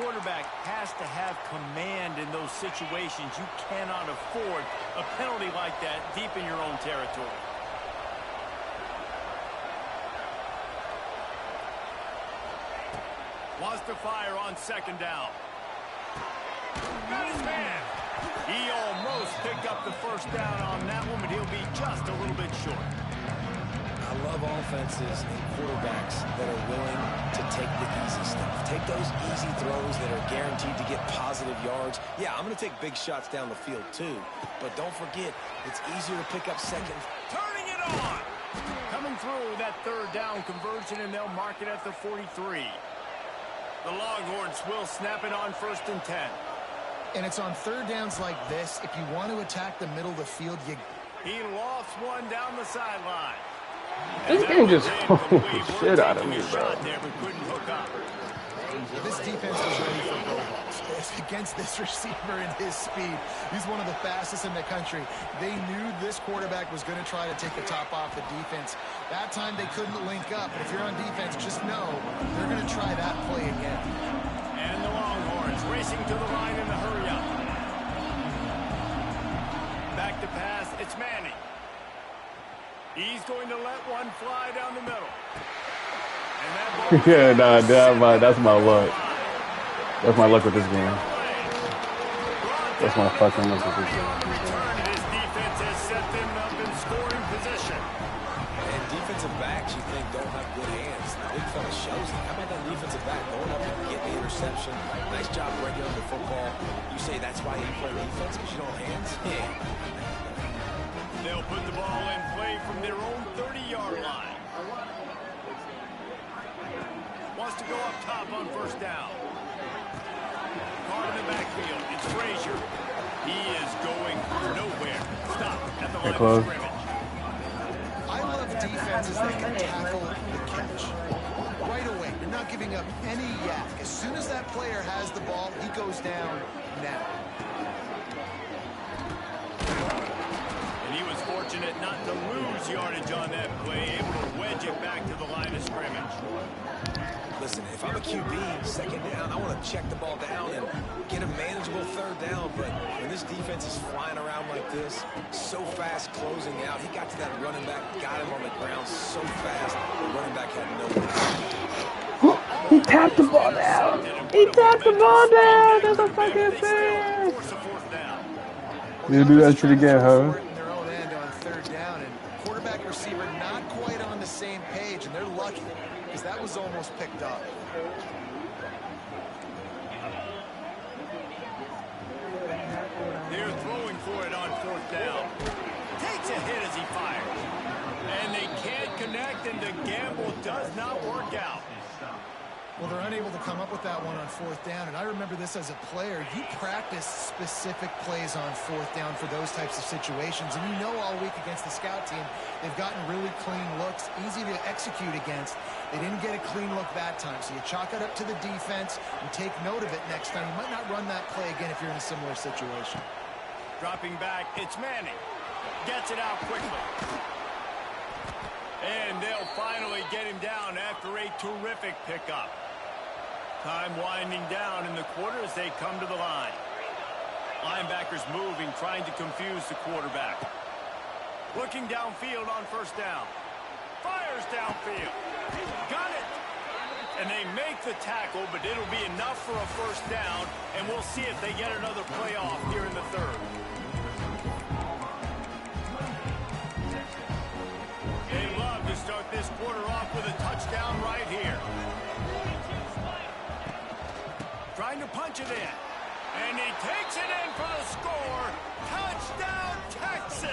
quarterback has to have command in those situations. You cannot afford a penalty like that deep in your own territory. Wants to fire on second down. Got his man. He almost picked up the first down on that one, but he'll be just a little bit short. I love offenses and quarterbacks that are willing to take the easy stuff. Take those easy throws that are guaranteed to get positive yards. Yeah, I'm going to take big shots down the field too, but don't forget, it's easier to pick up seconds. Turning it on. Coming through that third down conversion, and they'll mark it at the 43. The Longhorns will snap it on 1st and 10. And it's on third downs like this. If you want to attack the middle of the field, he lost one down the sideline. This game just shit out of me, bro. This defense was ready for goal balls. Against this receiver and his speed, he's one of the fastest in the country. They knew this quarterback was going to try to take the top off the defense. That time they couldn't link up. And if you're on defense, just know they're going to try that play again. And the Longhorns racing to the line in the hurry-up. Back to pass, it's Manning. He's going to let one fly down the middle. Yeah, nah, that's my luck. That's my luck with this game. That's my fucking luck with this game. His defense has set them up in scoring position. And defensive backs, you think, don't have good hands. The big fella shows it. How about that defensive back going up and getting the interception? Nice job breaking up the football. You say that's why you play defense, because you don't have hands? Yeah. They'll put the ball in play from their own 30-yard line. Wants to go up top on first down. Caught in the backfield. It's Frazier. He is going nowhere. Stop at the line of scrimmage. I love defenses that can tackle the catch. Right away, you're not giving up any yak. As soon as that player has the ball, he goes down now. And he was fortunate not to lose yardage on that play, able to wedge it back to the line of scrimmage. Listen, if I'm a QB, second down, I want to check the ball down and get a manageable third down. But when this defense is flying around like this, so fast closing out, he got to that running back, got him on the ground so fast, the running back had no... He tapped the ball down. He tapped the ball down. That's a fucking thing. You do that shit again, huh? Their own end on third down, and quarterback receiver not quite on the same page, and they're lucky because that was almost picked up. They're throwing for it on fourth down. Takes a hit as he fires. And they can't connect, and the gamble does not work out. Well, they're unable to come up with that one on fourth down, and I remember this as a player. You practice specific plays on fourth down for those types of situations, and you know all week against the scout team, they've gotten really clean looks, easy to execute against. They didn't get a clean look that time, so you chalk it up to the defense and take note of it next time. You might not run that play again if you're in a similar situation. Dropping back, it's Manning. Gets it out quickly. And they'll finally get him down after a terrific pickup. Time winding down in the quarter as they come to the line. Linebackers moving, trying to confuse the quarterback. Looking downfield on first down. Fires downfield. Got it. And they make the tackle, but it'll be enough for a first down, and we'll see if they get another play off here in the third. They love to start this quarter off with a touchdown right here. Trying to punch it in. And he takes it in for the score. Touchdown, Texas!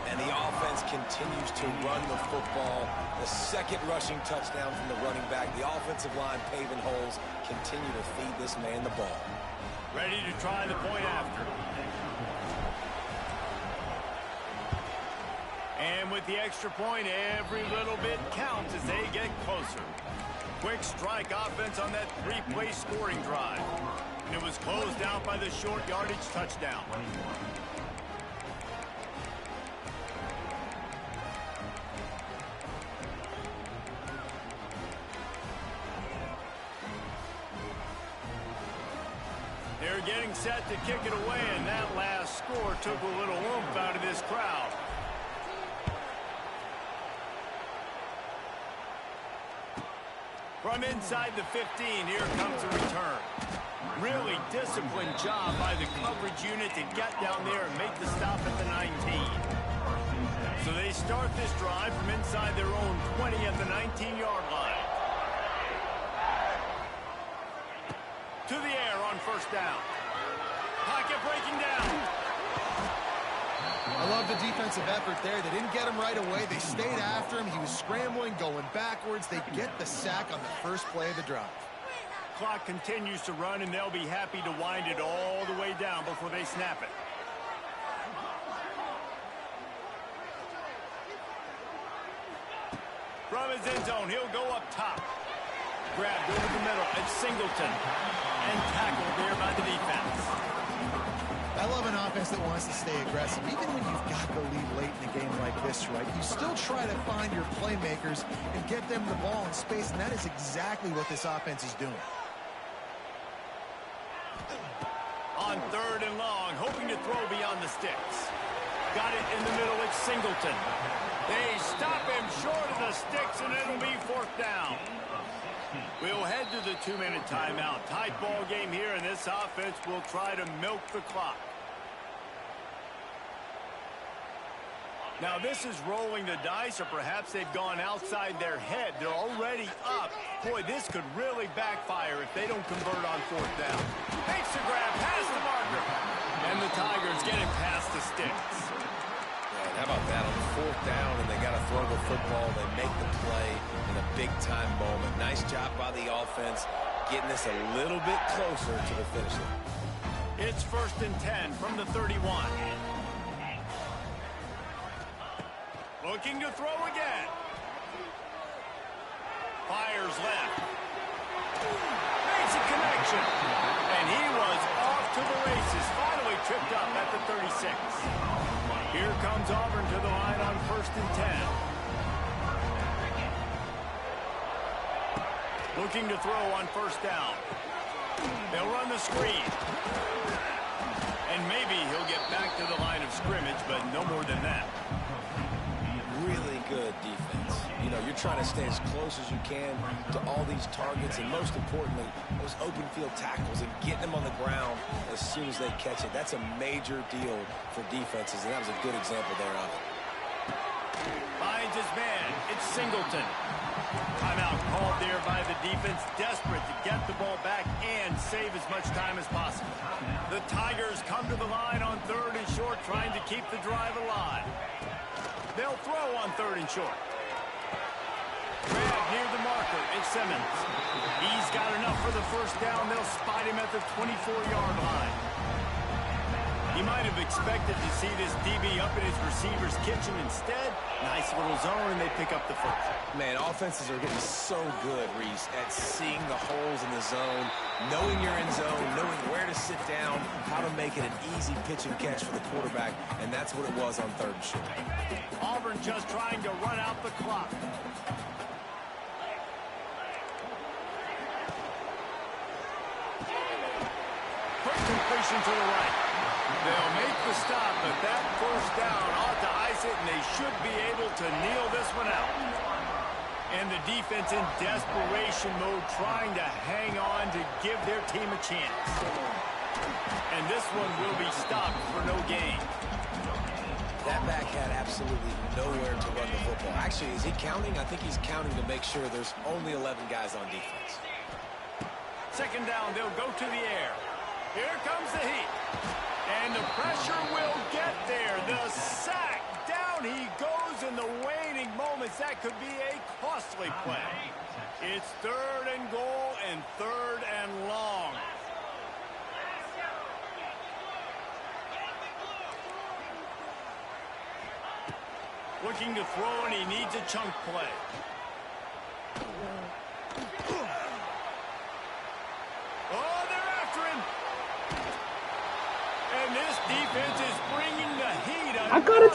And the offense continues to run the football. The second rushing touchdown from the running back. The offensive line paving holes. Continue to feed this man the ball. Ready to try the point after. And with the extra point, every little bit counts as they get closer. Quick strike offense on that three-play scoring drive. And it was closed out by the short yardage touchdown. They're getting set to kick it away, and that last score took a little oomph out of this crowd. From inside the 15, here comes a return. Really disciplined job by the coverage unit to get down there and make the stop at the 19. So they start this drive from inside their own 20 at the 19-yard line. To the air on first down. Pocket breaking down. I love the defensive effort there. They didn't get him right away. They stayed after him. He was scrambling, going backwards. They get the sack on the first play of the drive. Clock continues to run, and they'll be happy to wind it all the way down before they snap it. From his end zone, he'll go up top. Grabbed over the middle. It's Singleton. And tackled there by the defense. I love an offense that wants to stay aggressive. Even when you've got the lead late in a game like this, right, you still try to find your playmakers and get them the ball in space, and that is exactly what this offense is doing. On third and long, hoping to throw beyond the sticks. Got it in the middle, it's Singleton. They stop him short of the sticks, and it'll be fourth down. We'll head to the 2-minute timeout. Tight ball game here, and this offense will try to milk the clock. Now, this is rolling the dice, or perhaps they've gone outside their head. They're already up. Boy, this could really backfire if they don't convert on fourth down. Makes the grab past the marker. And the Tigers get it past the sticks. How about that on fourth down, and they got to throw the football. They make the play in a big-time moment. Nice job by the offense, getting this a little bit closer to the finish line. It's 1st and 10 from the 31. Looking to throw again. Fires left. Makes a connection. And he was off to the races. Finally tripped up at the 36. Here comes Auburn to the line on 1st and 10. Looking to throw on first down. They'll run the screen. And maybe he'll get back to the line of scrimmage, but no more than that. Really good defense. You know, you're trying to stay as close as you can to all these targets, and most importantly, those open field tackles and getting them on the ground as soon as they catch it. That's a major deal for defenses, and that was a good example there of it. Finds his man. It's Singleton. Timeout called there by the defense, desperate to get the ball back and save as much time as possible. The Tigers come to the line on 3rd and short, trying to keep the drive alive. They'll throw on 3rd and short. Grab near the marker. It's Simmons. He's got enough for the first down. They'll spot him at the 24-yard line. He might have expected to see this DB up in his receiver's kitchen. Instead, nice little zone, and they pick up the first. Man, offenses are getting so good, Reese, at seeing the holes in the zone, knowing you're in zone, knowing where to sit down, how to make it an easy pitch and catch for the quarterback, and that's what it was on 3rd and short. Auburn just trying to run out the clock. Quick completion to the right. They'll make the stop, but that first down ought to ice it, and they should be able to kneel this one out. And the defense in desperation mode, trying to hang on to give their team a chance. And this one will be stopped for no gain. That back had absolutely nowhere to run the football. Actually, is he counting? I think he's counting to make sure there's only 11 guys on defense. 2nd down, they'll go to the air. Here comes the heat. And the pressure will get there. The sack. Down he goes in the waning moments. That could be a costly play. It's 3rd and goal and 3rd and long. Looking to throw, and he needs a chunk play. Oh, they're after him. And this defense is bringing the heat. I got it,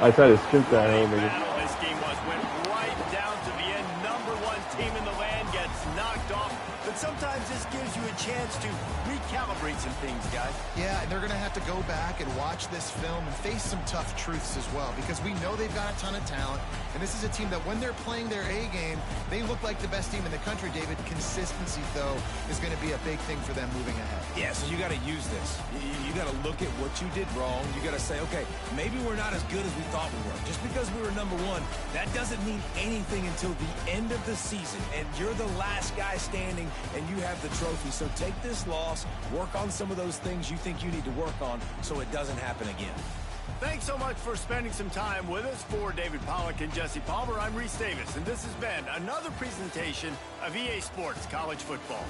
I tried to strip that over. This game went right down to the end. #1 team in the land gets knocked off. The But sometimes this gives you a chance to recalibrate some things, guys. Yeah, and they're going to have to go back and watch this film and face some tough truths as well, because we know they've got a ton of talent, and this is a team that when they're playing their A game, they look like the best team in the country, David. Consistency, though, is going to be a big thing for them moving ahead. Yeah, so you got to use this. You got to look at what you did wrong. You got to say, okay, maybe we're not as good as we thought we were. Just because we were number one, that doesn't mean anything until the end of the season, and you're the last guy standing, and you have the trophy. So take this loss, work on some of those things you think you need to work on so it doesn't happen again. Thanks so much for spending some time with us. For David Pollack and Jesse Palmer, I'm Reese Davis, and this has been another presentation of EA Sports College Football.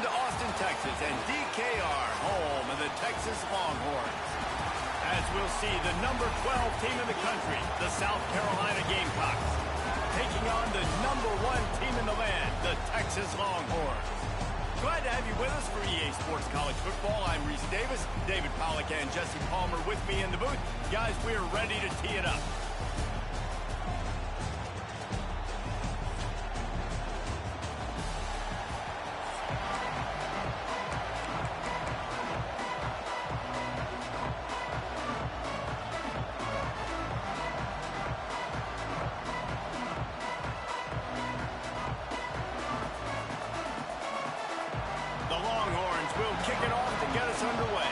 to Austin, Texas, and DKR, home of the Texas Longhorns. As we'll see, the number 12 team in the country, the South Carolina Gamecocks, taking on the number 1 team in the land, the Texas Longhorns. Glad to have you with us for EA Sports College Football. I'm Reese Davis, David Pollack and Jesse Palmer with me in the booth. Guys, we're ready to tee it up. We'll kick it off to get us underway.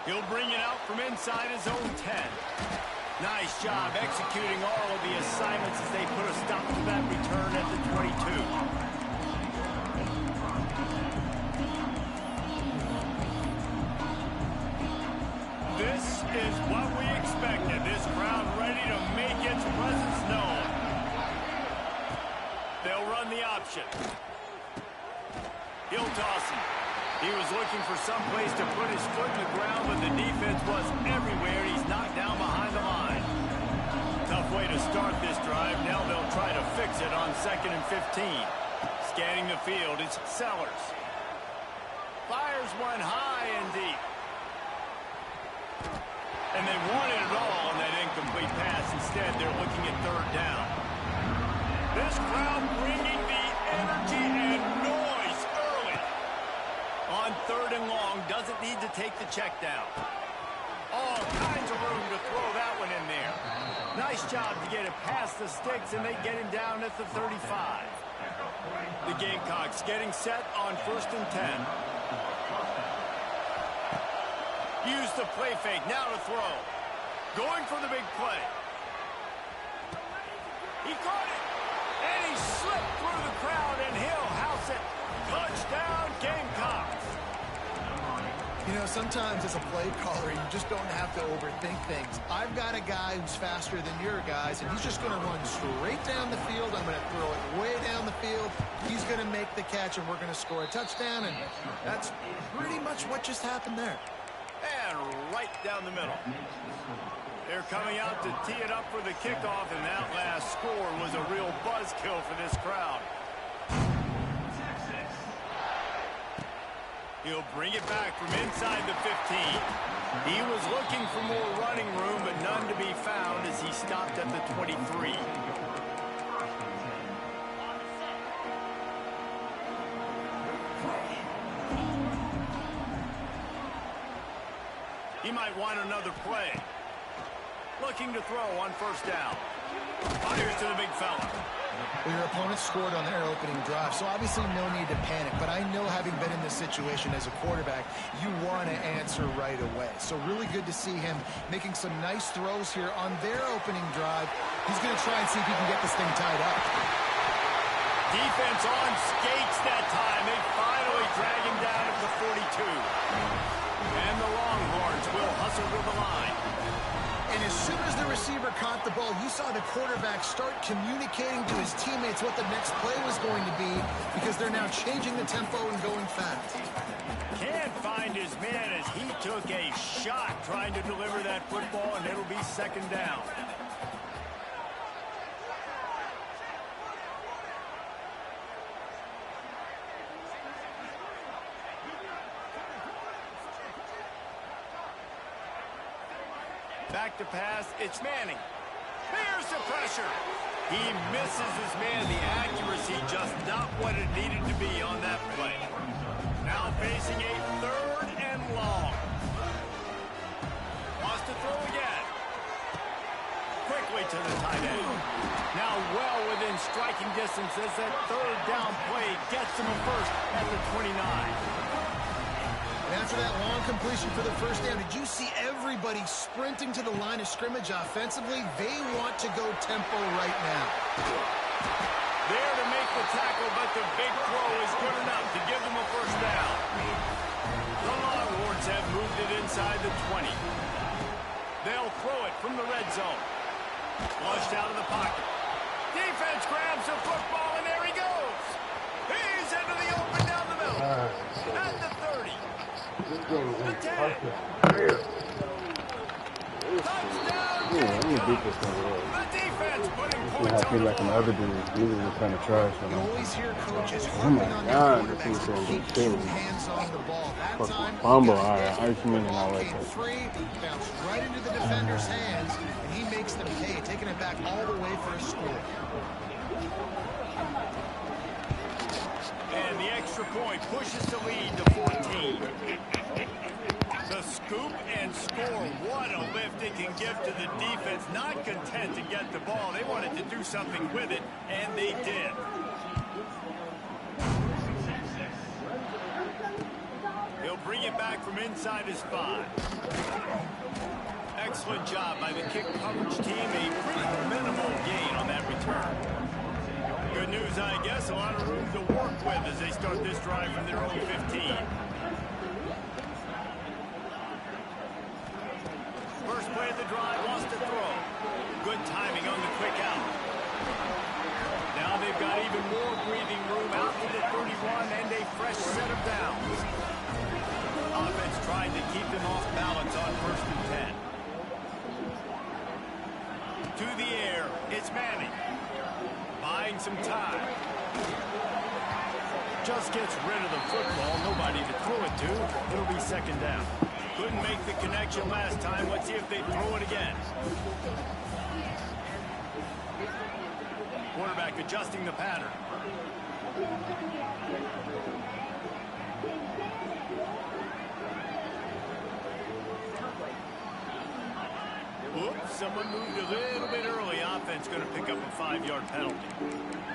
He'll bring it out from inside his own 10. Nice job executing all of the assignments as they put a stop to that return at the 22. This is what we expected. This crowd ready to make its presence known. They'll run the option. He'll toss him. He was looking for some place to put his foot in the ground, but the defense was everywhere. He's knocked down behind the line. Tough way to start this drive. Now they'll try to fix it on 2nd and 15. Scanning the field, it's Sellers. Fires one high and deep. And they wanted it all on that incomplete pass. Instead, they're looking at 3rd down. This crowd bringing the energy and noise early. On 3rd and long, doesn't need to take the check down. All kinds of room to throw that one in there. Nice job to get it past the sticks, and they get him down at the 35. The Gamecocks getting set on 1st and 10. Use the play fake, now to throw. Going for the big play. He caught it, and he slipped through the crowd, and he'll house it. Touchdown, Gamecocks. You know, sometimes as a play caller, you just don't have to overthink things. I've got a guy who's faster than your guys, and he's just going to run straight down the field. I'm going to throw it way down the field. He's going to make the catch, and we're going to score a touchdown, and that's pretty much what just happened there. And right down the middle. They're coming out to tee it up for the kickoff, and that last score was a real buzzkill for this crowd. He'll bring it back from inside the 15. He was looking for more running room, but none to be found as he stopped at the 23. He might want another play. Looking to throw on 1st down. Fires to the big fella. Well, your opponent scored on their opening drive, so obviously no need to panic. But I know, having been in this situation as a quarterback, you want to answer right away. So really good to see him making some nice throws here on their opening drive. He's going to try and see if he can get this thing tied up. Defense on skates that time. They finally drag him down at the 42. And the Longhorns will hustle to the line. And as soon as the receiver caught the ball, you saw the quarterback start communicating to his teammates what the next play was going to be, because they're now changing the tempo and going fast. Can't find his man as he took a shot trying to deliver that football, and it'll be 2nd down. Back to pass, it's Manning. Here's the pressure. He misses his man. The accuracy just not what it needed to be on that play. Now facing a 3rd and long. Wants to throw again. Quickly to the tight end. Now well within striking distance as that 3rd down play gets him a first at the 29. And after that long completion for the 1st down, did you see everybody sprinting to the line of scrimmage offensively? They want to go tempo right now. There to make the tackle, but the big throw is good enough to give them a 1st down. The Longhorns have moved it inside the 20. They'll throw it from the red zone. Flushed out of the pocket. Defense grabs the football, and there he goes. He's into the open down the middle. At the 30. The 10. Touchdown, the defense putting points on the like board. other dudes. These are kind of trash. You always hear coaches Oh harping my on God, their this thing's quarterbacks so to keep good. hands on the ball. That Fucking time, fumble. he got Alright, desperate. Iceman The and all ball that came stuff. free, bounced right into the defender's hands, and he makes them pay, taking it back all the way for a score. And the extra point pushes the lead to 14. The scoop and score. What a lift it can give to the defense. Not content to get the ball. They wanted to do something with it, and they did. He'll bring it back from inside his 5. Excellent job by the kick coverage team. A pretty minimal gain on that return. Good news, I guess. A lot of room to work with as they start this drive from their own 15. First play of the drive, wants to throw. Good timing on the quick out. Now they've got even more breathing room out to the 31 and a fresh set of downs. Offense trying to keep them off balance on 1st and 10. To the air, it's Manning. Buying some time. Just gets rid of the football. Nobody to throw it to. It'll be 2nd down. Couldn't make the connection last time. Let's see if they throw it again. Quarterback adjusting the pattern. Oops, someone moved a little bit early. Offense going to pick up a 5-yard penalty.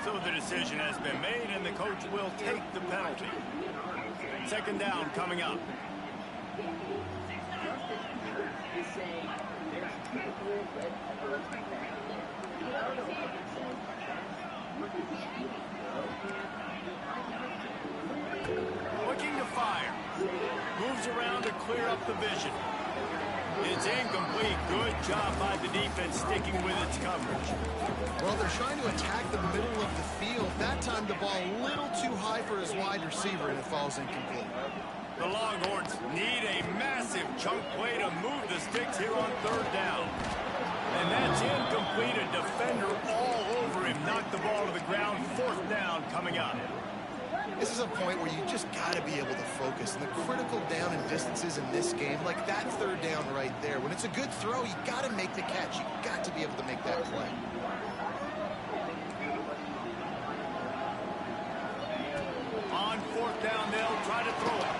So the decision has been made, and the coach will take the penalty. 2nd down coming up. Looking to fire. Moves around to clear up the vision. It's incomplete. Good job by the defense sticking with its coverage. Well, they're trying to attack the middle of the field. That time the ball a little too high for his wide receiver, and it falls incomplete. The Longhorns need a massive chunk play to move the sticks here on 3rd down. And that's incomplete. A defender all over him. Knocked the ball to the ground. 4th down coming up. This is a point where you just got to be able to focus. And the critical down and distances in this game, like that 3rd down right there, when it's a good throw, you got to make the catch. You got to be able to make that play. On 4th down, they'll try to throw it.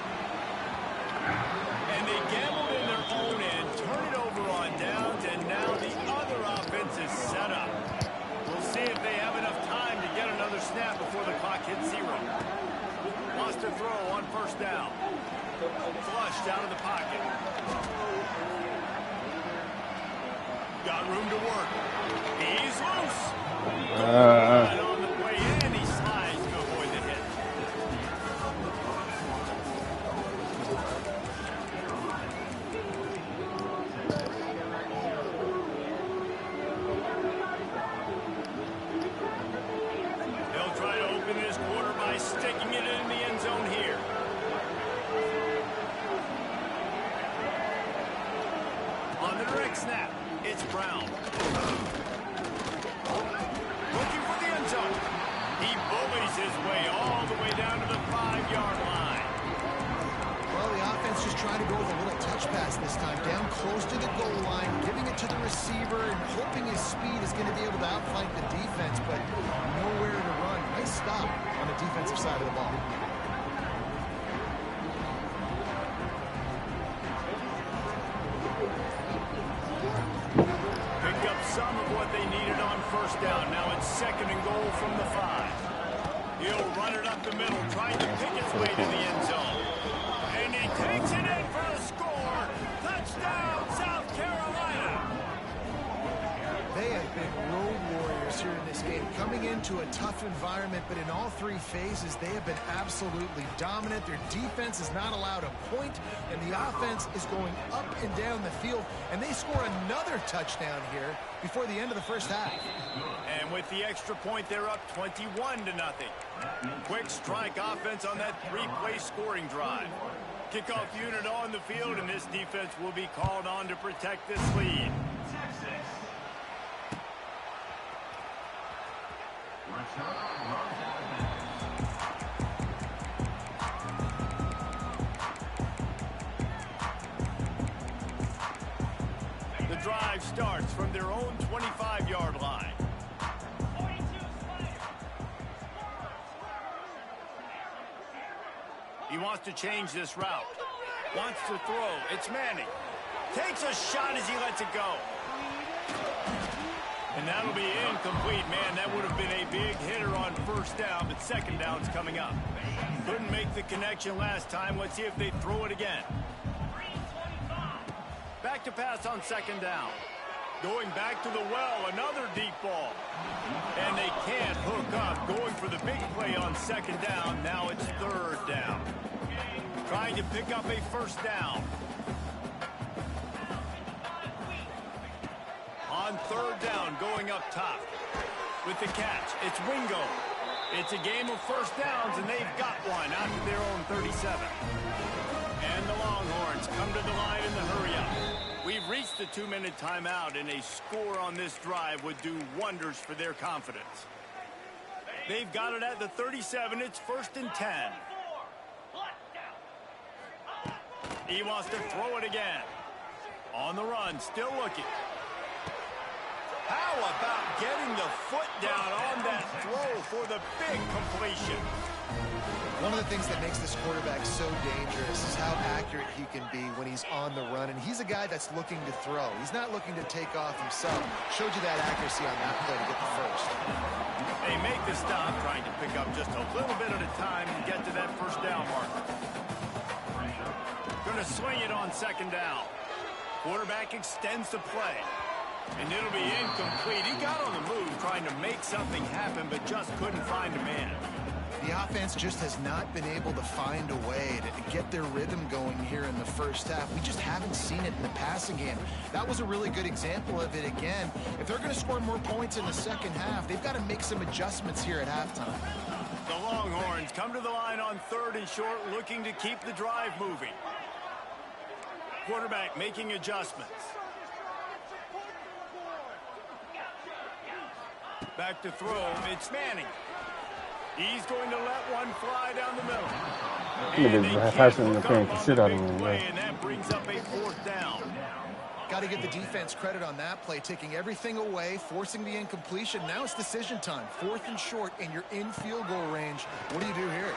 And they gambled in their own end, turn it over on downs, and now the other offense is set up. We'll see if they have enough time to get another snap before the clock hits 0. Wants to throw on 1st down. Flushed out of the pocket. Got room to work. He's loose. Right on the way in, he slides to avoid the hit. They'll try to open this quarter by sticking it in the end zone here. On the direct snap, it's Brown. Looking for the end zone. He bullies his way all the way down to the 5-yard line. Well, the offense just trying to go with a little touch pass this time. Down close to the goal line, giving it to the receiver and hoping his speed is going to be able to outflank the defense, but nowhere to run. Nice stop on the defensive side of the ball. Picked up some of what they needed on 1st down. Now it's 2nd and goal from the 5. He'll run it up the middle, trying to pick its way to the end zone. And he takes it in for a score. Touchdown, South Carolina. They have been road warriors here in this game. coming into a tough environment, but in all three phases, they have been absolutely dominant. Their defense is not allowed a point, and the offense is going up and down the field, and they score another touchdown here before the end of the first half. And with the extra point, they're up 21-0. Quick strike offense on that three-play scoring drive. Kickoff unit on the field, and this defense will be called on to protect this lead. The drive starts from their own 25-yard line. He wants to change this route. Wants to throw. It's Manning. Takes a shot as he lets it go. And that'll be incomplete. Man, that would have been a big hitter on first down, but second down's coming up. Couldn't make the connection last time. Let's see if they throw it again. Back to pass on second down. Going back to the well, another deep ball. And they can't hook up. Going for the big play on second down. Now it's third down. Trying to pick up a first down. On third down, going up top. With the catch, it's Wingo. It's a game of first downs, and they've got one out to their own 37. And the Longhorns come to the line in the hurry-up. We've reached the 2-minute timeout, and a score on this drive would do wonders for their confidence. They've got it at the 37. It's 1st and 10. He wants to throw it again. On the run, still looking. How about getting the foot down on that throw for the big completion? One of the things that makes this quarterback so dangerous is how accurate he can be when he's on the run. And he's a guy that's looking to throw. He's not looking to take off himself. Showed you that accuracy on that play to get the first. They make the stop, trying to pick up just a little bit at a time and get to that first down marker. Going to swing it on second down. Quarterback extends the play. And it'll be incomplete. He got on the move trying to make something happen, but just couldn't find a man. The offense just has not been able to find a way to get their rhythm going here in the first half. We just haven't seen it in the passing game. That was a really good example of it again. If they're going to score more points in the second half, they've got to make some adjustments here at halftime. The Longhorns come to the line on third and short, looking to keep the drive moving. Quarterback making adjustments. Back to throw, it's Manning. He's going to let one fly down the middle. And that brings up a fourth down. Got to give the defense credit on that play, taking everything away, forcing the incompletion. Now it's decision time. 4th and short, and you're in field goal range. What do you do here?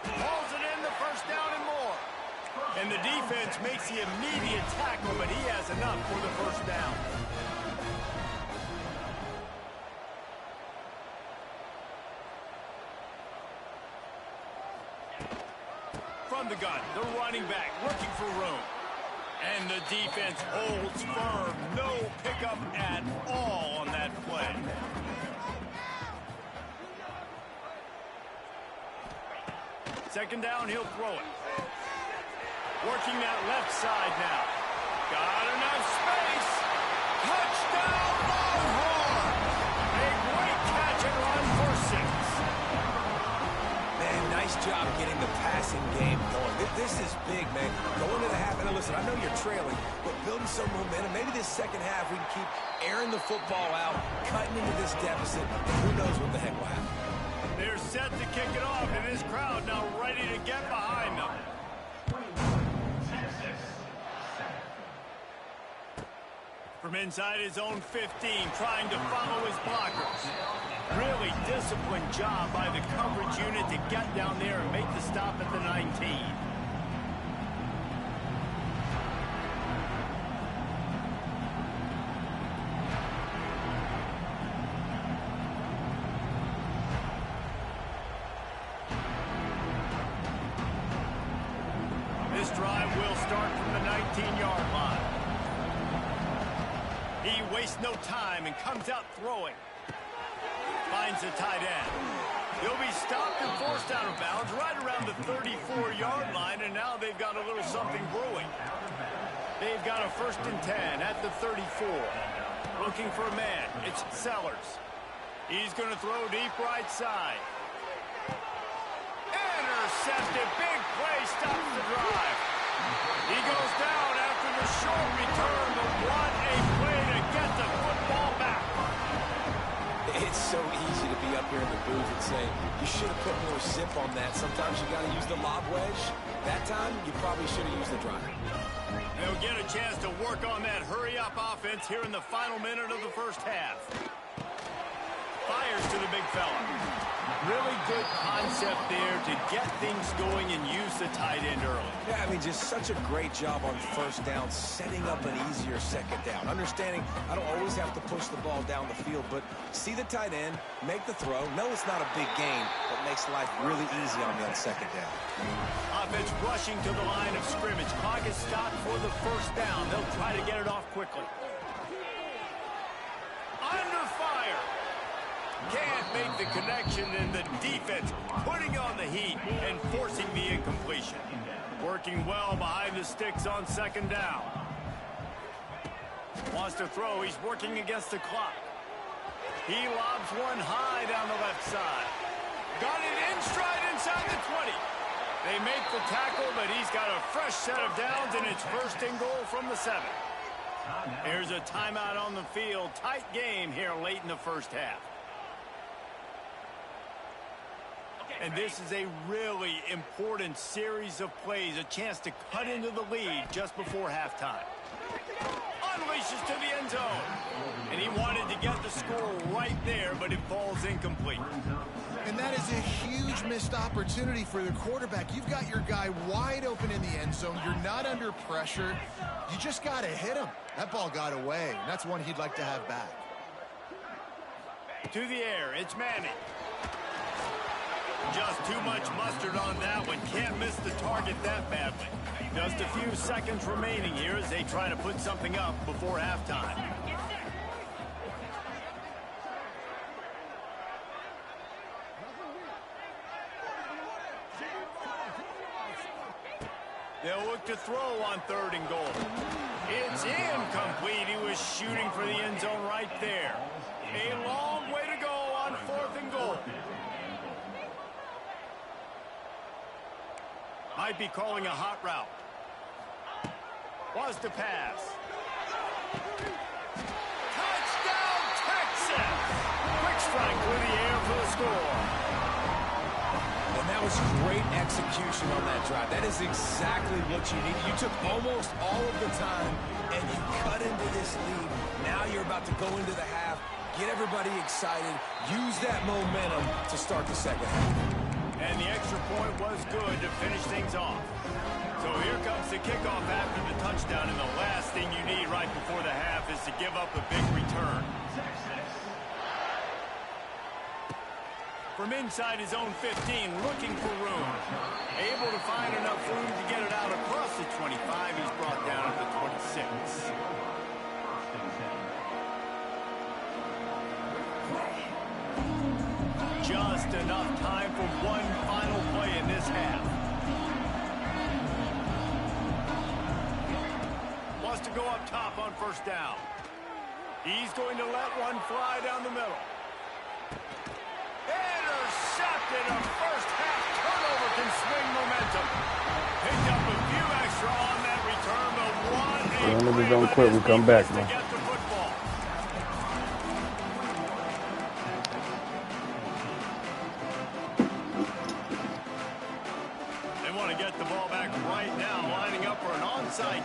Hauls it in, the first down and more. And the defense makes the immediate tackle, but he has enough for the first down. From the gun, the running back looking for room. And the defense holds firm. No pickup at all on that play. Second down, he'll throw it. Working that left side now. Got enough space. Touchdown, Longhorns! A great catch and run for 6. Man, nice job getting the passing game going. This is big, man. Going to the half. And listen, I know you're trailing, but building some momentum. Maybe this second half we can keep airing the football out, cutting into this deficit, and who knows what the heck will happen. They're set to kick it off, and this crowd now ready to get behind them. From inside his own 15, trying to follow his blockers. Really disciplined job by the coverage unit to get down there and make the stop at the 19. This drive will start from the 19-yard line. He wastes no time and comes out throwing. Finds the tight end. He'll be stopped and forced out of bounds right around the 34-yard line, and now they've got a little something brewing. They've got a 1st and 10 at the 34. Looking for a man. It's Sellers. He's going to throw deep right side. Intercepted. Big play. Stops the drive. He goes down after the short return, but what a play to get the football back. It's so easy to be up here in the booth and say, you should have put more zip on that. Sometimes you got to use the lob wedge. That time, you probably should have used the drive. They'll get a chance to work on that hurry-up offense here in the final minute of the first half. Fires to the big fella. Really good concept there to get things going and use the tight end early. Yeah, I mean, just such a great job on 1st down, setting up an easier 2nd down. Understanding I don't always have to push the ball down the field, but see the tight end, make the throw. No, it's not a big gain, but makes life really easy on me on 2nd down. Offense rushing to the line of scrimmage. Clock is stopped for the 1st down. They'll try to get it off quickly. Under fire. Can't make the connection, and the defense putting on the heat and forcing the incompletion. Working well behind the sticks on 2nd down. Wants to throw. He's working against the clock. He lobs one high down the left side. Got it in stride inside the 20. They make the tackle, but he's got a fresh set of downs, and it's 1st and goal from the 7. Here's a timeout on the field. Tight game here late in the first half. And this is a really important series of plays, a chance to cut into the lead just before halftime. Unleashes to the end zone. And he wanted to get the score right there, but it falls incomplete. And that is a huge missed opportunity for the quarterback. You've got your guy wide open in the end zone. You're not under pressure. You just got to hit him. That ball got away, and that's one he'd like to have back. To the air, it's Manning. Just too much mustard on that one. Can't miss the target that badly. Just a few seconds remaining here as they try to put something up before halftime. They'll look to throw on 3rd and goal. It's incomplete. He was shooting for the end zone right there. A long way to go on 4th and goal. Might be calling a hot route. Was to pass. Touchdown, Texas! Quick strike through the air for the score. And that was great execution on that drive. That is exactly what you need. You took almost all of the time, and you cut into this lead. Now you're about to go into the half, get everybody excited, use that momentum to start the 2nd half. And the extra point was good to finish things off. So here comes the kickoff after the touchdown, and the last thing you need right before the half is to give up a big return. From inside his own 15, looking for room. Able to find enough room to get it out across the 25. He's brought down at the 26. Just enough time for one final play in this half. Wants to go up top on 1st down. He's going to let one fly down the middle. Intercepted. A first half turnover can swing momentum. Picked up a few extra on that return, but what a we don't quit. We come back, man.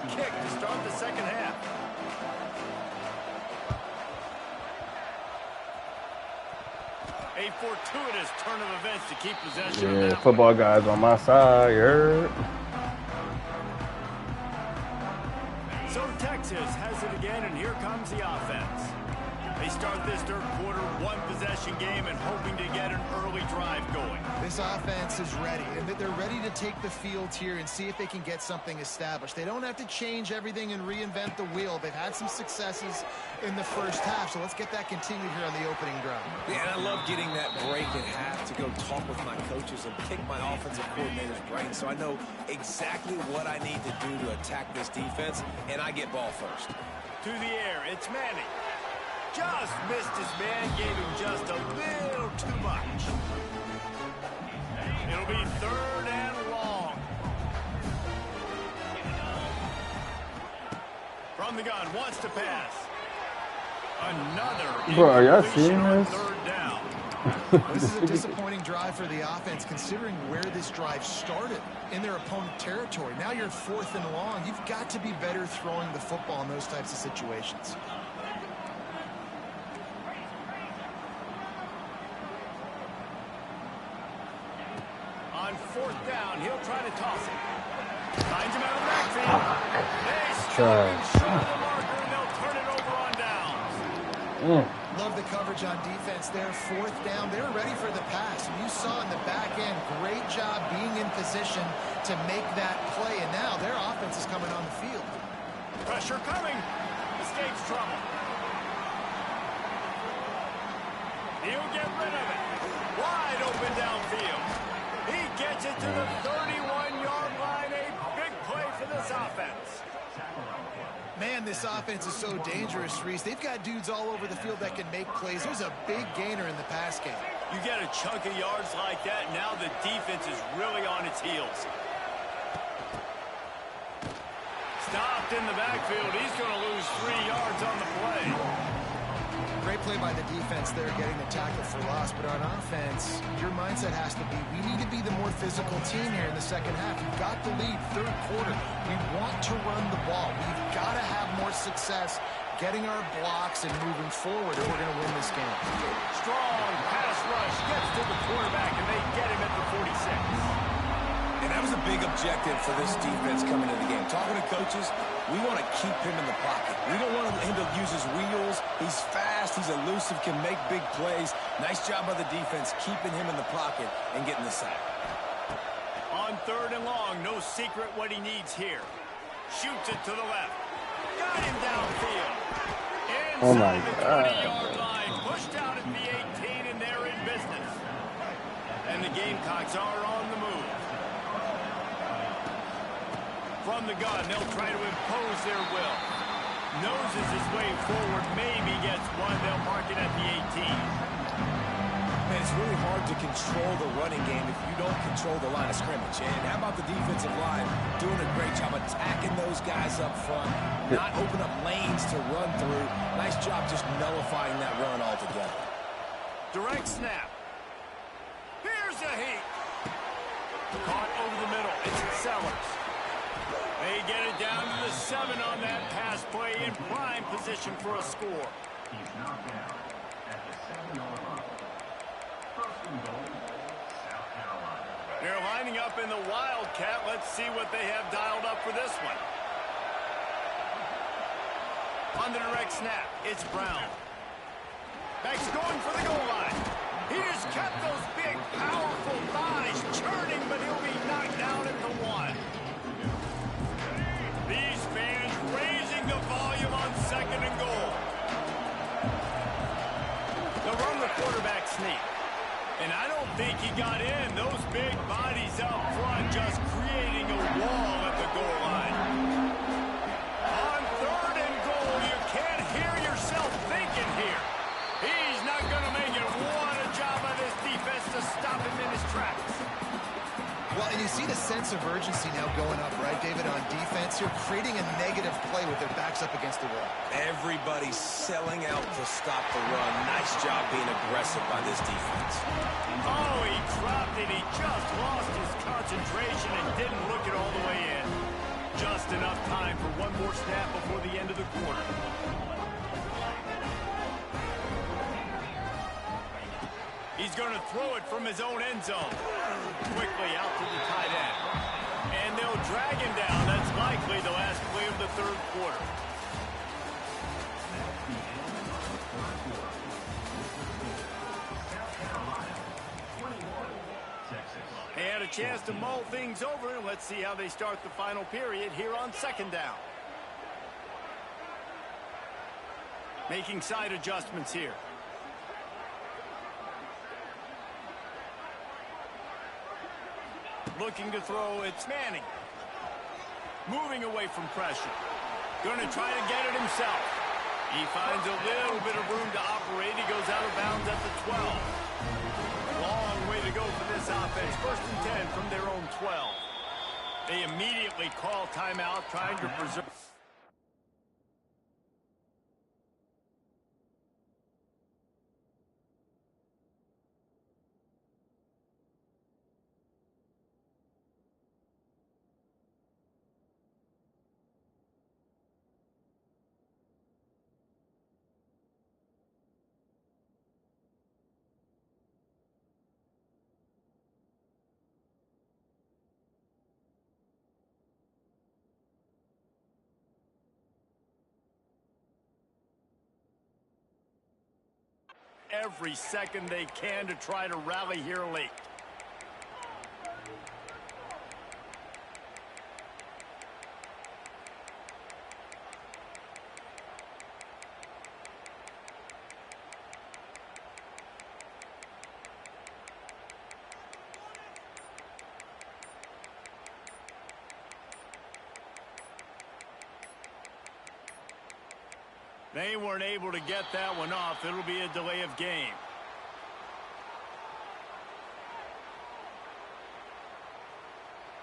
Kick to start the 2nd half. A fortuitous turn of events to keep possession. Yeah, football guys on my side, you heard? So Texas has it again, and here comes the offense. They start this third quarter one-possession game and hoping to get an early drive going. This offense is ready, and they're ready to take the field here and see if they can get something established. They don't have to change everything and reinvent the wheel. They've had some successes in the first half, so let's get that continued here on the opening drive. Yeah, and I love getting that break at half to go talk with my coaches and pick my offensive coordinator's brain so I know exactly what I need to do to attack this defense, and I get ball first. To the air, it's Manning. Just missed his man, gave him just a little too much. It'll be third and long. From the gun, wants to pass. Another. Bro, are y'all seeing this? Third down. This is a disappointing drive for the offense, considering where this drive started, in their opponent territory. Now you're 4th and long. You've got to be better throwing the football in those types of situations. On 4th down, he'll try to toss it. Finds him out of the backfield. They strike him short of the marker, and they'll turn it over on downs. Love the coverage on defense there. 4th down. They were ready for the pass. And you saw in the back end, great job being in position to make that play. And now their offense is coming on the field. Pressure coming. Escapes trouble. He'll get rid of it. Wide open downfield. He gets it to the 31-yard line. A big play for this offense. Man, this offense is so dangerous, Reese. They've got dudes all over the field that can make plays. There's a big gainer in the pass game. You get a chunk of yards like that, now the defense is really on its heels. Stopped in the backfield. He's going to lose 3 yards on the play. Great play by the defense there, getting the tackle for loss. But on offense, your mindset has to be, we need to be the more physical team here in the second half. We've got the lead, third quarter. We want to run the ball. We've got to have more success getting our blocks and moving forward, or we're going to win this game. Strong pass rush, gets to the quarterback, and they get him at the 46. And that was a big objective for this defense coming into the game. Talking to coaches, we want to keep him in the pocket. We don't want him to use his wheels. He's fast, he's elusive, can make big plays. Nice job by the defense keeping him in the pocket and getting the sack. On 3rd and long, no secret what he needs here. Shoots it to the left. Got him downfield. Inside the 20-yard line. Pushed out at the 18, and they're in business. And the Gamecocks are on the move. From the gun, they'll try to impose their will. Noses his way forward, maybe gets one. They'll mark it at the 18. Man, it's really hard to control the running game if you don't control the line of scrimmage. And how about the defensive line doing a great job attacking those guys up front, not open up lanes to run through. Nice job just nullifying that run altogether. Direct snap. Here's a heat. Caught over the middle. It's Sellers. They get it down to the 7 on that pass play in prime position for a score. He's knocked down at the 7-yard line. First and goal, South Carolina. They're lining up in the Wildcat. Let's see what they have dialed up for this one. On the direct snap, it's Brown. Back's going for the goal line. He just kept those big, powerful bodies churning, but he'll be knocked down at the 1. These fans raising the volume on 2nd and goal. They'll run the quarterback sneak. And I don't think he got in. Those big bodies out front just creating a wall at the goal line. On 3rd and goal, you can't hear yourself thinking here. He's not going to make it. What a job by this defense to stop him in his tracks. Well, and you see the sense of urgency now going up, right, David, on defense. You're creating a negative play with their backs up against the wall. Everybody's selling out to stop the run. Nice job being aggressive by this defense. Oh, he dropped it. He just lost his concentration and didn't look it all the way in. Just enough time for one more snap before the end of the quarter. He's going to throw it from his own end zone. Quickly out to the tight end. And they'll drag him down. That's likely the last play of the 3rd quarter. They had a chance to mull things over, and let's see how they start the final period here on second down. Making side adjustments here. Looking to throw, it's Manning. Moving away from pressure. Going to try to get it himself. He finds a little bit of room to operate. He goes out of bounds at the 12. Long way to go for this offense. First and 10 from their own 12. They immediately call timeout, trying to preserve. Every second they can to try to rally here late. They weren't able to get that one off. It'll be a delay of game.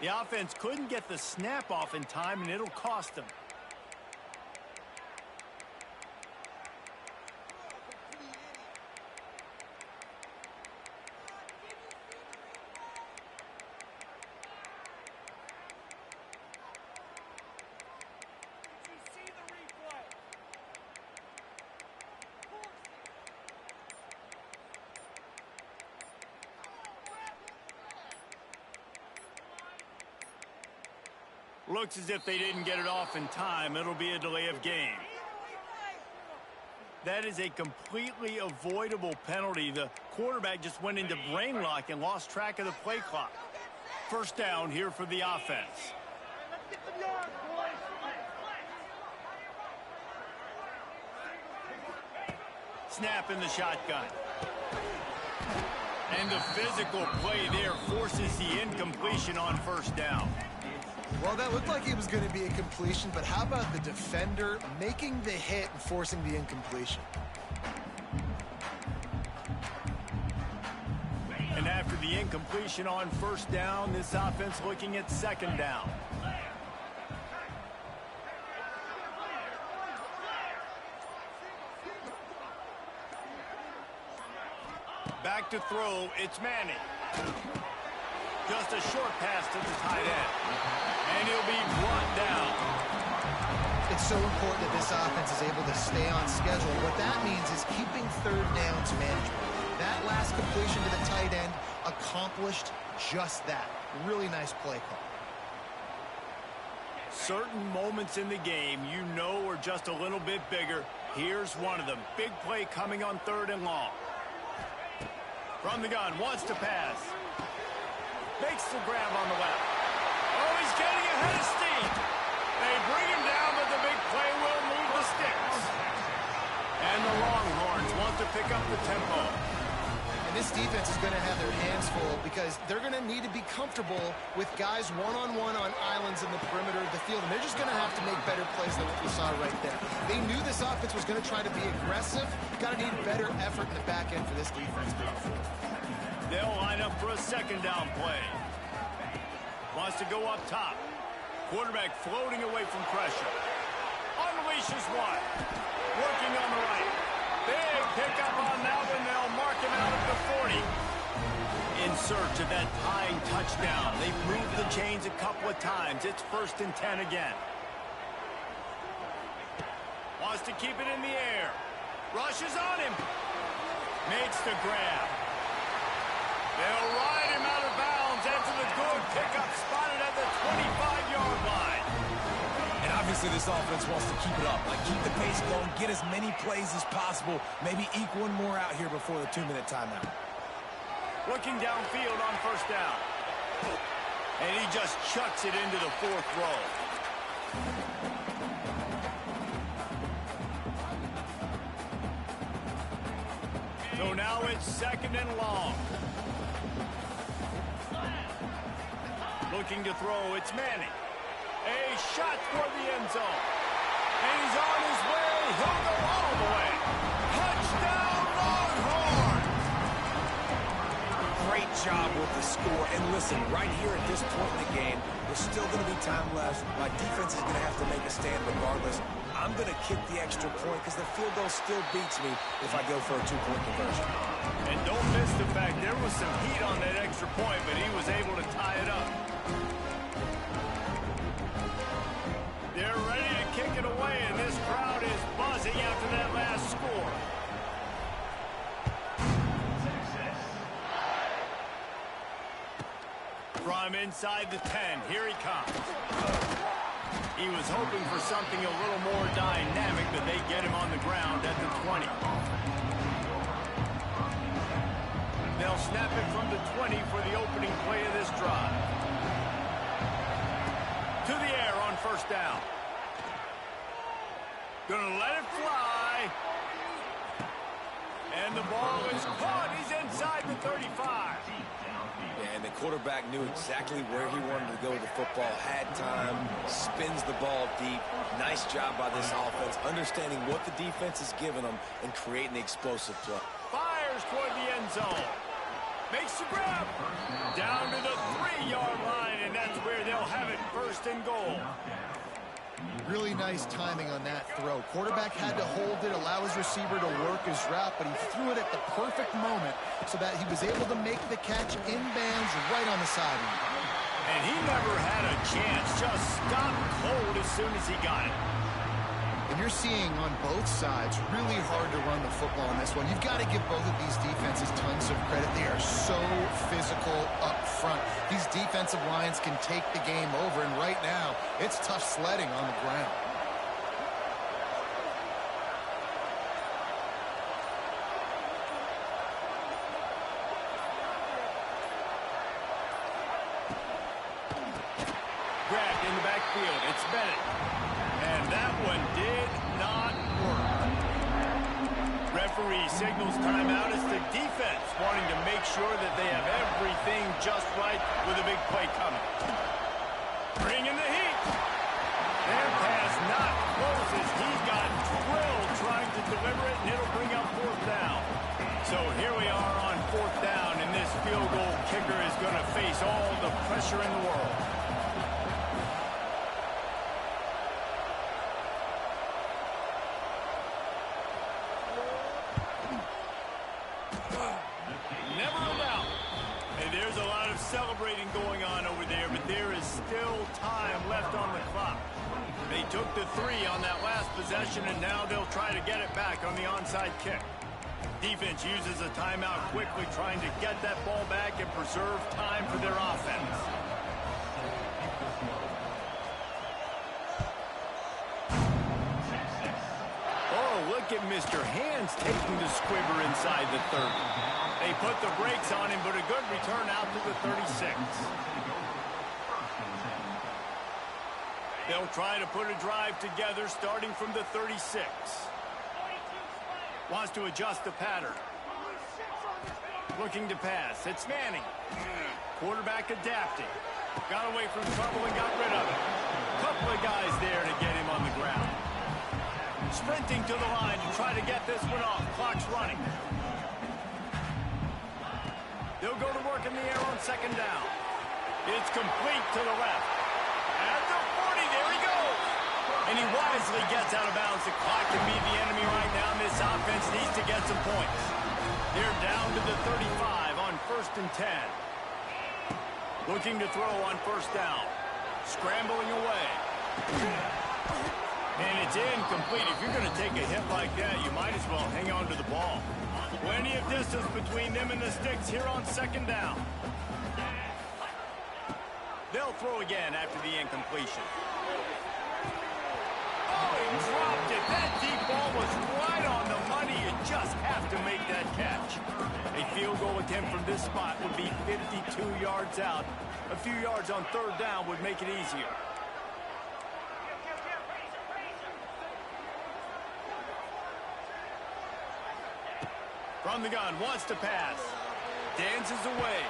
The offense couldn't get the snap off in time, and it'll cost them. Looks as if they didn't get it off in time. It'll be a delay of game. That is a completely avoidable penalty. The quarterback just went into brain lock and lost track of the play clock. First down here for the offense. Snap in the shotgun. And the physical play there forces the incompletion on first down. Well, that looked like it was going to be a completion, but how about the defender making the hit and forcing the incompletion? And after the incompletion on first down, this offense looking at second down. Back to throw, it's Manning. Just a short pass to the tight end. And he'll be brought down. It's so important that this offense is able to stay on schedule. What that means is keeping third downs manageable. That last completion to the tight end accomplished just that. Really nice play call. Certain moments in the game you know are just a little bit bigger. Here's one of them. Big play coming on third and long. From the gun, wants to pass. Makes the grab on the left. Oh, he's getting ahead of steam. They bring him down, but the big play will move the sticks. And the Longhorns want to pick up the tempo. And this defense is going to have their hands full because they're going to need to be comfortable with guys one-on-one on islands in the perimeter of the field. And they're just going to have to make better plays than what we saw right there. They knew this offense was going to try to be aggressive. Got to need better effort in the back end for this defense to move forward. They'll line up for a second down play. Wants to go up top. Quarterback floating away from pressure. Unleashes one. Working on the right. Big pickup on that one. They'll mark him out at the 40. In search of that tying touchdown. They've moved the chains a couple of times. It's first and 10 again. Wants to keep it in the air. Rushes on him. Makes the grab. They'll ride him out of bounds. Enter the good pickup spotted at the 25-yard line. And I've Obviously, this offense wants to keep it up. Like, keep the pace going, get as many plays as possible, maybe eke one more out here before the 2-minute timeout. Looking downfield on first down. And he just chucks it into the fourth row. So now it's second and long. Looking to throw, it's Manning. A shot toward the end zone. And he's on his way. He'll go all the way. Touchdown, Longhorns! Great job with the score. And listen, right here at this point in the game, there's still going to be time left. My defense is going to have to make a stand regardless. I'm going to kick the extra point because the field goal still beats me if I go for a 2-point conversion. And don't miss the fact there was some heat on that extra point, but he was able to tie it up. They're ready to kick it away, and this crowd is buzzing after that last score. From inside the 10, here he comes. He was hoping for something a little more dynamic, but they get him on the ground at the 20. They'll snap it from the 20 for the opening play of this drive. To the air on first down. Gonna let it fly. And the ball is caught. He's inside the 35. And the quarterback knew exactly where he wanted to go with the football, had time, spins the ball deep. Nice job by this offense, understanding what the defense is giving them and creating the explosive play. Fires toward the end zone. Makes the grab. Down to the 3-yard line, and that's where they'll have it, first and goal. Really nice timing on that throw. Quarterback had to hold it, allow his receiver to work his route, but he threw it at the perfect moment so that he was able to make the catch in bounds right on the sideline. And he never had a chance, just stopped cold as soon as he got it. And you're seeing on both sides really hard to run the football in this one. You've got to give both of these defenses tons of credit. They are so physical up front. These defensive lines can take the game over, and right now, it's tough sledding on the ground. Grabbed in the backfield. It's Bennett. And that one did not work. Referee signals timeout. It's the defense wanting to make sure that they have everything just right with a big play coming. Bringing the heat. Their pass not close as he's got drilled trying to deliver it, and it'll bring up fourth down. So here we are on fourth down, and this field goal kicker is going to face all the pressure in the world. Celebrating going on over there, but there is still time left on the clock. They took the 3 on that last possession, and now they'll try to get it back on the onside kick. Defense uses a timeout quickly, trying to get that ball back and preserve time for their offense. Oh, look at Mr. Hands taking the squibber inside the 30. They put the brakes on him, but a good return out to the 36. They'll try to put a drive together starting from the 36. Wants to adjust the pattern. Looking to pass. It's Manning. Quarterback adapting. Got away from trouble and got rid of it. Couple of guys there to get him on the ground. Sprinting to the line to try to get this one off. Clock's running. They'll go to work in the air on second down. It's complete to the left. At the 40, there he goes. And he wisely gets out of bounds. The clock can be the enemy right now. This offense needs to get some points. They're down to the 35 on first and 10. Looking to throw on first down. Scrambling away. And it's incomplete. If you're going to take a hit like that, you might as well hang on to the ball. Plenty of distance between them and the sticks here on second down. They'll throw again after the incompletion. just have to make that catch. A field goal attempt from this spot would be 52 yards out. A few yards on third down would make it easier. From the gun, wants to pass. Dances away.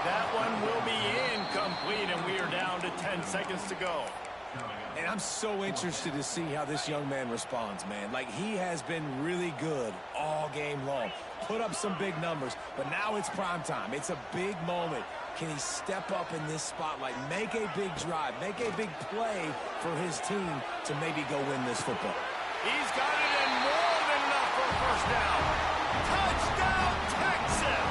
That one will be incomplete, and we are down to 10 seconds to go. And I'm so interested to see how this young man responds, man. Like, he has been really good all game long. Put up some big numbers, but now it's prime time. It's a big moment. Can he step up in this spotlight, make a big drive, make a big play for his team to maybe go win this football? He's got it in more than enough for a first down. Touchdown, Texas!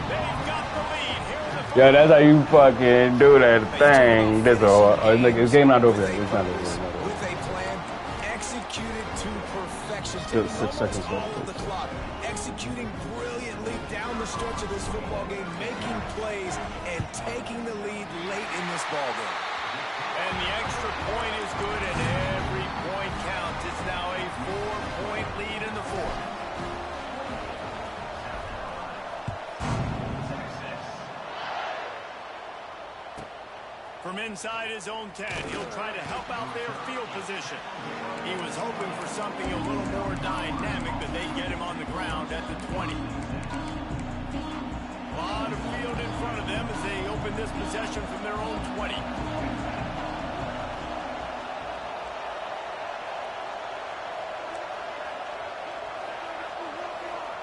They've got the lead here in the first. Yeah, that's how you fucking do that thing. That's all. Like, it's game not over yet. It's not over yet. With a plan executed to perfection. Still 6 seconds all left. of the clock. Executing brilliantly down the stretch of this football game, making plays and taking the lead late in this ball game. And the extra point is good, and every point counts. It's now a 4-point lead in the fourth. From inside his own 10, he'll try to help out their field position. He was hoping for something a little more dynamic, but they get him on the ground at the 20. A lot of field in front of them as they open this possession from their own 20.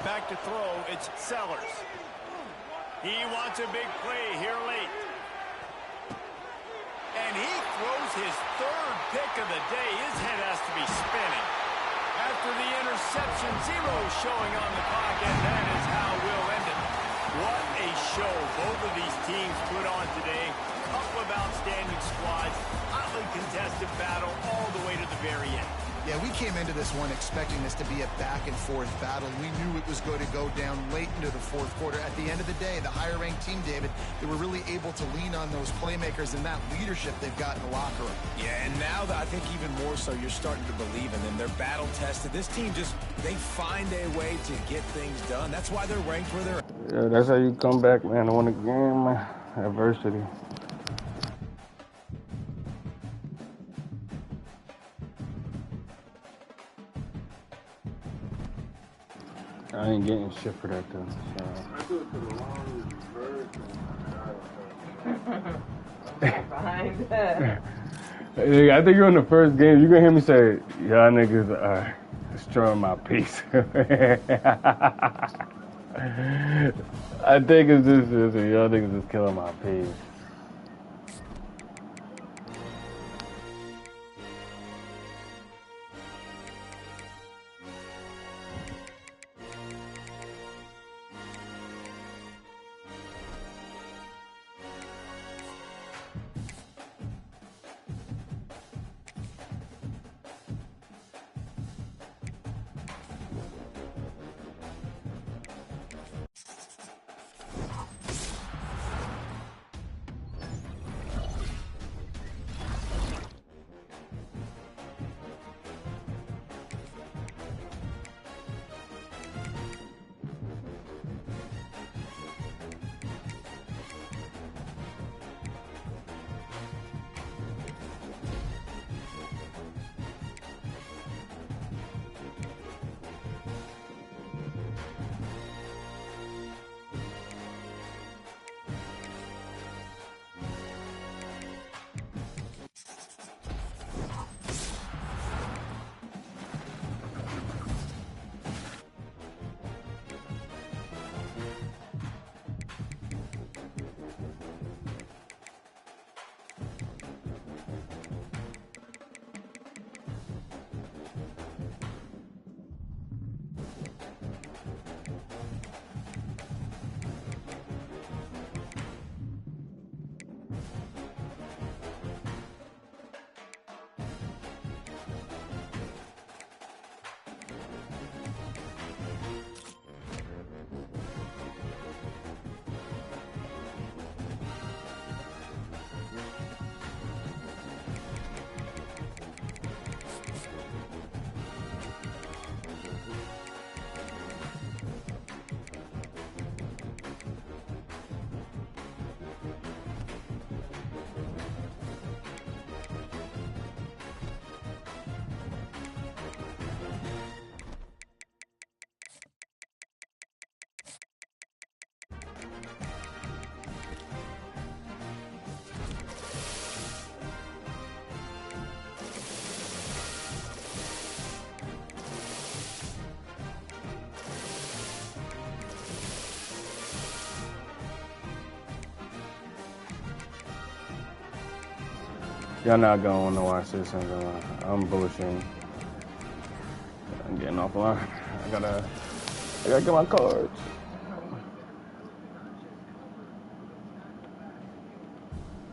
Back to throw, it's Sellers. He wants a big play here late. And he throws his third pick of the day. His head has to be spinning. After the interception, 0 showing on the clock, and that is how we'll end it. What a show both of these teams put on today. Couple of outstanding squads, hotly contested battle all the way to the very end. Yeah, we came into this one expecting this to be a back-and-forth battle. We knew it was going to go down late into the fourth quarter. At the end of the day, the higher-ranked team, David, they were really able to lean on those playmakers and that leadership they've got in the locker room. Yeah, and now I think even more so, you're starting to believe in them. They're battle-tested. This team they find a way to get things done. That's why they're ranked where they're at. Yeah, that's how you come back, man, to win a game, man. Adversity. I ain't getting shit for that, though. So. I do it to the wrong version. Behind that. I think you're in the first game. You're going to hear me say, y'all niggas are destroying my peace. I think it's just, y'all niggas just killing my peace. Y'all not gonna want to watch this. I'm bullshitting. I'm getting offline. I gotta get my cards.